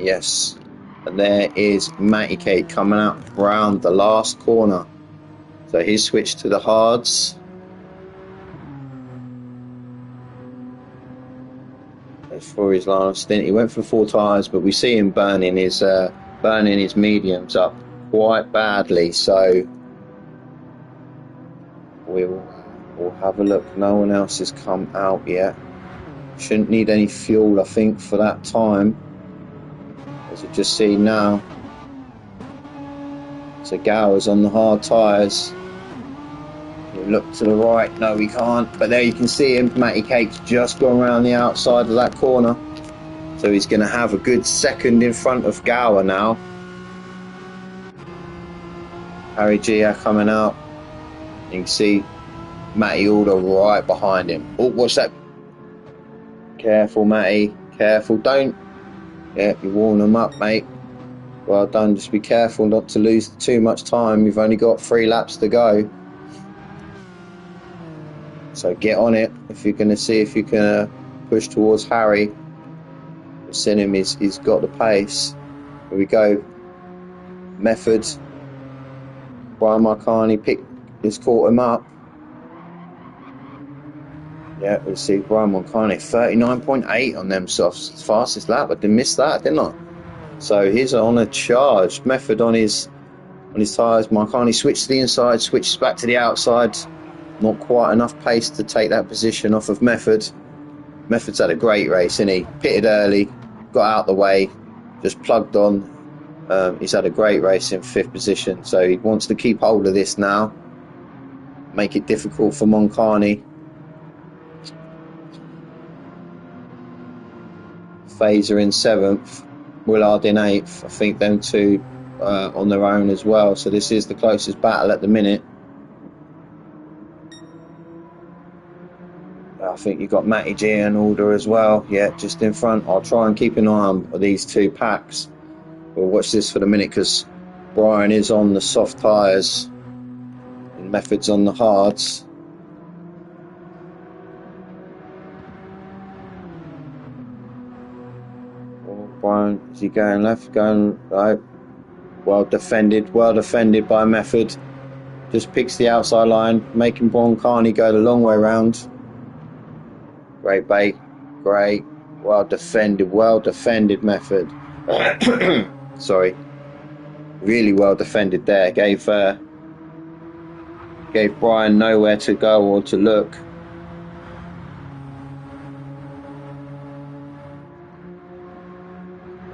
[SPEAKER 1] Yes. And there is Matty Cake coming out round the last corner. So he's switched to the hards. That's for his last stint. He went for 4 tyres, but we see him burning his mediums up quite badly. So we'll have a look. No one else has come out yet. Shouldn't need any fuel, I think, for that time. As you just see now. So Gower's on the hard tyres. You look to the right. No, we can't. But there you can see him. Matty Cake's just gone around the outside of that corner. So he's going to have a good second in front of Gower now. Harry G coming out. You can see Matty Alder right behind him. Oh, what's that? Careful, Matty. Careful. Don't. Yeah, you warm them up, mate. Well done. Just be careful not to lose too much time. You've only got 3 laps to go. So get on it if you're going to see if you can push towards Harry. We've seen him. He's got the pace. Here we go. Method. Brian Marcani has caught him up. Yeah, we'll see Brian Marcani 39.8 on them softs. Fastest lap. I didn't miss that, didn't I? So he's on a charge. Method on his tyres. Marcani switched to the inside, switches back to the outside. Not quite enough pace to take that position off of Method. Method's had a great race, isn't he? Pitted early, got out the way, just plugged on. He's had a great race in 5th position, so he wants to keep hold of this now. Make it difficult for Marcani. Fazer in 7th, Willard in 8th. I think them two on their own as well. So this is the closest battle at the minute. I think you've got Matty G and Alder as well. Yeah, just in front. I'll try and keep an eye on these 2 packs. We'll watch this for the minute because Brian is on the soft tyres and Method's on the hards. Brian, is he going left, going right? Well defended by Method. Just picks the outside line, making Marcani go the long way round. Great bait, great, well defended Method. Sorry, really well defended there. Gave Brian nowhere to go or to look.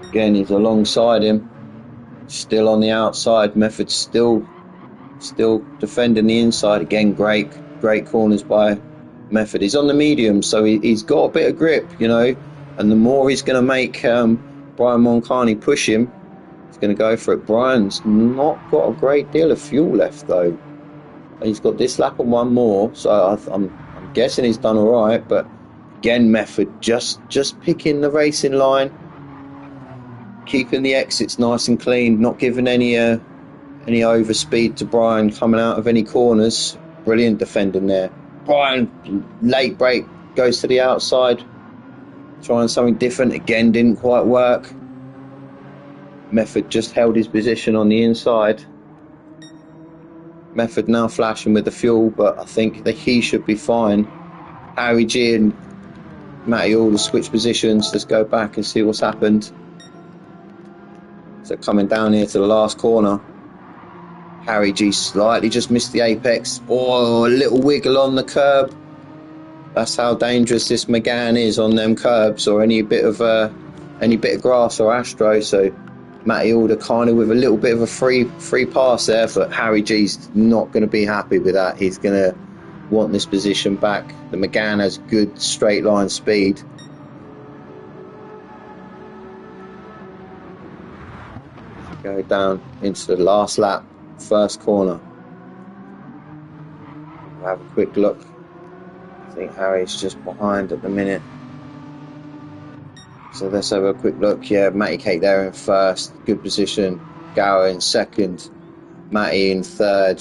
[SPEAKER 1] Again, he's alongside him, still on the outside. Method still defending the inside. Again, great corners by Method. He's on the medium, so he's got a bit of grip, you know, and the more he's going to make Brian Moncani push him, he's going to go for it. Brian's not got a great deal of fuel left though. He's got this lap and one more, so I'm guessing he's done all right. But again, Method just picking the racing line, keeping the exits nice and clean, not giving any overspeed to Brian coming out of any corners. Brilliant defending there. Brian, late break, goes to the outside, trying something different. Again, didn't quite work. Method just held his position on the inside. Method now flashing with the fuel, but I think that he should be fine. Harry G and Matty all switch positions. Let's go back and see what's happened. So coming down here to the last corner, Harry G slightly just missed the apex. Oh, a little wiggle on the curb. That's how dangerous this McGann is on them curbs, or any bit of grass or astro. So Matty Alder kind of with a little bit of a free pass there, but Harry G's not going to be happy with that. He's going to want this position back. The McGann has good straight line speed. Go down into the last lap, first corner. We'll have a quick look. I think Harry's just behind at the minute. So let's have a quick look. Yeah, Matty Cake there in first, good position. Gower in second, Matty in third,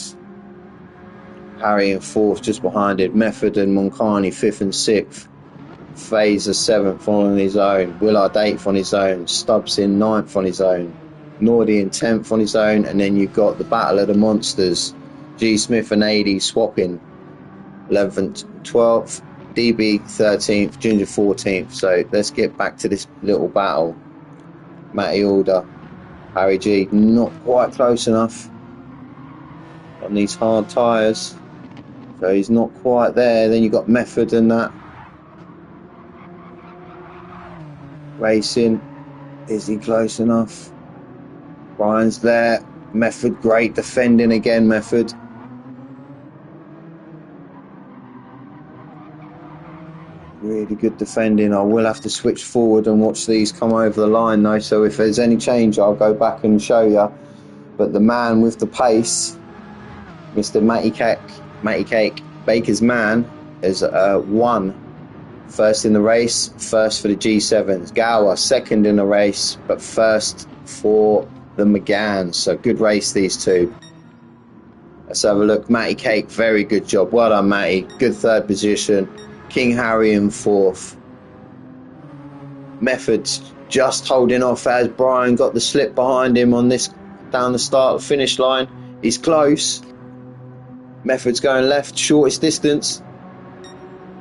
[SPEAKER 1] Harry in fourth, just behind it. Method and Moncani fifth and sixth. Fazer seventh on his own. Willard eighth on his own. Stubbs in ninth on his own. Nordy in 10th on his own, and then you've got the Battle of the Monsters, G Smith and AD swapping 11th, 12th, DB 13th, Ginger 14th. So let's get back to this little battle. Matty Alder, Harry G, not quite close enough on these hard tyres, so he's not quite there. Then you've got Method and that racing. Is he close enough? Brian's there. Method, great defending again, Method. Really good defending. I will have to switch forward and watch these come over the line though, so if there's any change I'll go back and show you. But the man with the pace, Mr. Matty Cake, Baker's man, is won. First in the race, first for the G7s. Gower, second in the race, but first for the McGann. So good race, these two. Let's have a look. Matty Cake, very good job. Well done, Matty. Good third position. King Harry in fourth. Methods just holding off as Brian got the slip behind him on this down the start finish line. He's close. Methods going left, shortest distance.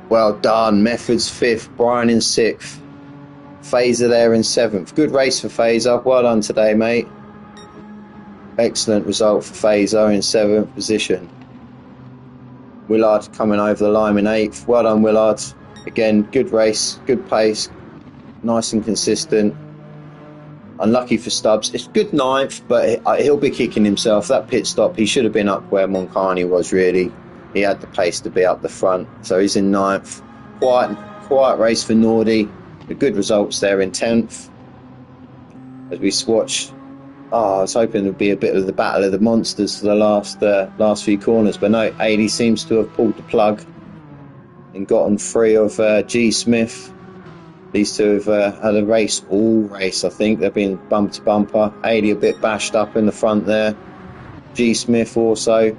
[SPEAKER 1] Well done. Methods fifth, Brian in sixth. Fazer there in seventh. Good race for Fazer. Well done today, mate. Excellent result for Fazer in seventh position. Willard coming over the line in eighth. Well done, Willard. Again, good race, good pace, nice and consistent. Unlucky for Stubbs. It's good ninth, but he'll be kicking himself. That pit stop, he should have been up where Moncani was, really. He had the pace to be up the front, so he's in ninth. Quiet race for Nordy. The good results there in 10th. As we swatch, I was hoping there'd be a bit of the Battle of the Monsters for the last few corners, but no, 80 seems to have pulled the plug and gotten free of G Smith. These two have had a race, all race, I think. They've been bumper to bumper. 80 a bit bashed up in the front there. G Smith also,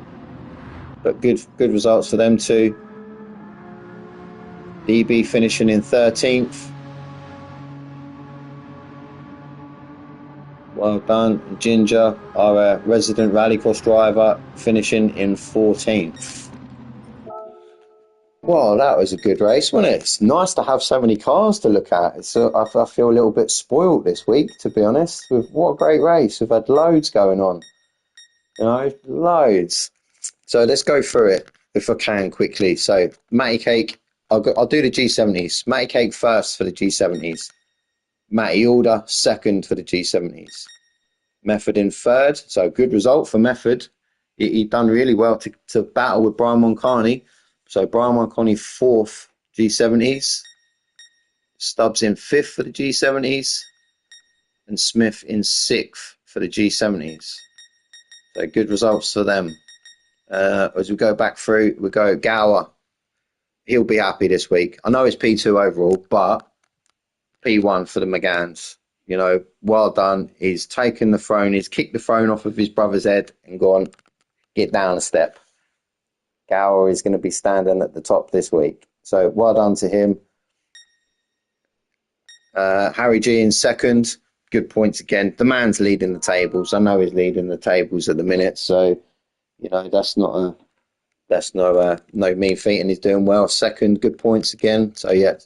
[SPEAKER 1] but good results for them too. DB finishing in 13th. Well done. Ginger, our resident rallycross driver, finishing in 14th. Well, that was a good race, wasn't it? It's nice to have so many cars to look at. I feel a little bit spoiled this week, to be honest. With what a great race. We've had loads going on. You know, loads. So let's go through it if I can quickly. So Matty Cake, I'll do the G70s. Matty Cake first for the G70s. Matty Alder second for the G70s. Method in third. So good result for Method. He done really well to battle with Brian Moncani. So Brian Moncani fourth G70s. Stubbs in fifth for the G70s. And Smith in sixth for the G70s. So good results for them. As we go back through, we go Gower. He'll be happy this week. I know it's P2 overall, but P1 for the McGanns. You know, well done. He's taken the throne. He's kicked the throne off of his brother's head and gone, get down a step. Gower is going to be standing at the top this week. So well done to him. Harry G in second. Good points again. The man's leading the tables. I know he's leading the tables at the minute. So, you know, that's no mean feat, and he's doing well. Second, good points again. So yeah,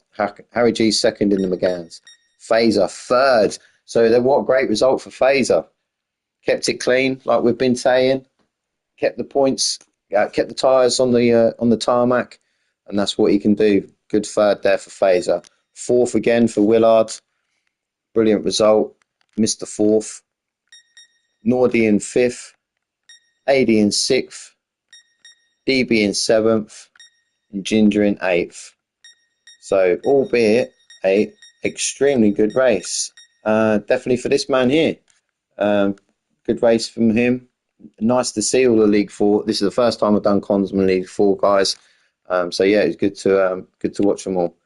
[SPEAKER 1] Harry G second in the McGanns. Fazer third. So what a great result for Fazer. Kept it clean, like we've been saying. Kept the points. Kept the tyres on the tarmac, and that's what he can do. Good third there for Fazer. Fourth again for Willard. Brilliant result. Missed the fourth. Nordy in fifth. AD in sixth. DB in seventh. And Ginger in eighth. So, albeit a extremely good race. Definitely for this man here. Good race from him. Nice to see all the League 4. This is the first time I've done Consman League 4, guys. So yeah, it's good to watch them all.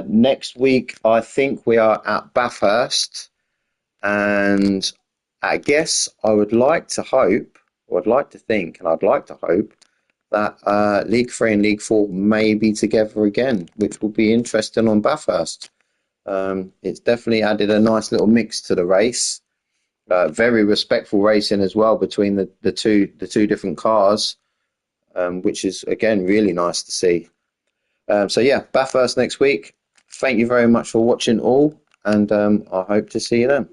[SPEAKER 1] Next week, I think we are at Bathurst, and I guess I would like to hope, or I'd like to think, and I'd like to hope that League 3 and League 4 may be together again, which will be interesting on Bathurst. It's definitely added a nice little mix to the race. Very respectful racing as well between the two different cars, which is again really nice to see. So yeah, Bathurst next week. Thank you very much for watching all, and I hope to see you then.